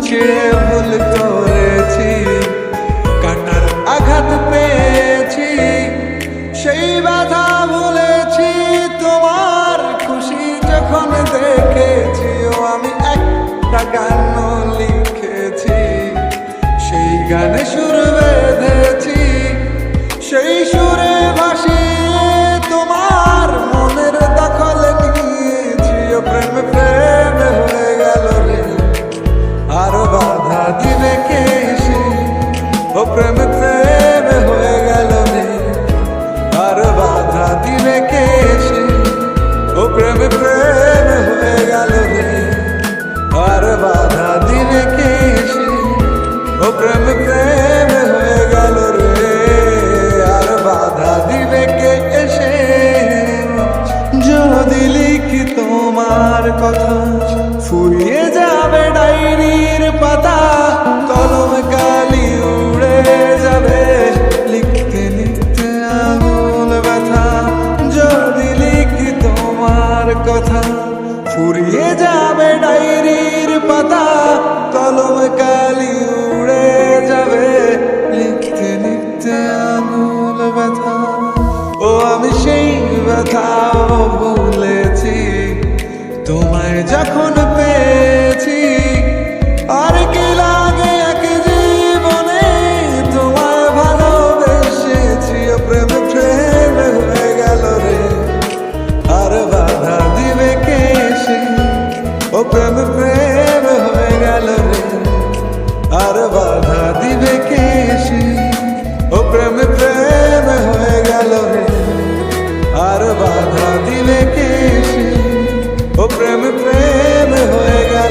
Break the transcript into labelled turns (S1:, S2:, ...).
S1: ছিঁড়ে ভুল করেছি, কান্নার আঘাত পেয়েছি, সেই ব্যথা ভুলেছি। তোমার খুশি যখন দেখেছি, ও আমি একটা গান লিখেছি, সেই গানে সুর বেঁধেছি, সেই সুরে ভাসিয়ে তোমার মনের দখল নিয়েছি। ও প্রেম প্রেম হয়ে গেল রে, আর বাধা দিবে কে এসে? ও প্রেম প্রেম হয়ে গেল রে, আর বাধা দিবে কে এসে? ও প্রেম প্রেম হয়ে গেল রে, আর বাধা দিবে কে এসে? ও প্রেম প্রেম হয়ে গেল রে, আর বাধা দিবে কে এসে? যদি লিখি তোমার কথা, ফুরিয়ে যাবে ডায়েরির পাতা, কলম কালি উড়ে যাবে, লিখতে লিখতে আঙুল ব্যথা। যদি লিখি তোমার কথা, ফুরিয়ে যাবে ডায়েরির পাতা, কলম কালি উড়ে যাবে, লিখতে লিখতে আঙুল ব্যথা। ও আমি সেই ব্যথাও ভুলেছি, তোমায় যখন পেয়েছি। আর কি লাগে এক জীবনে, তোমায় ভালোবেসেছি। ও প্রেম প্রেম হয়ে গেল রে, আর বাধা দিবে কে এসে? ও প্রেম প্রেম হয়ে গেল রে, আর বাধা দিবে কে এসে? ও প্রেম প্রেম হয়ে গেল রে, আর বাধা দিবে কে এসে? ও প্রেম প্রেম হয়ে গেল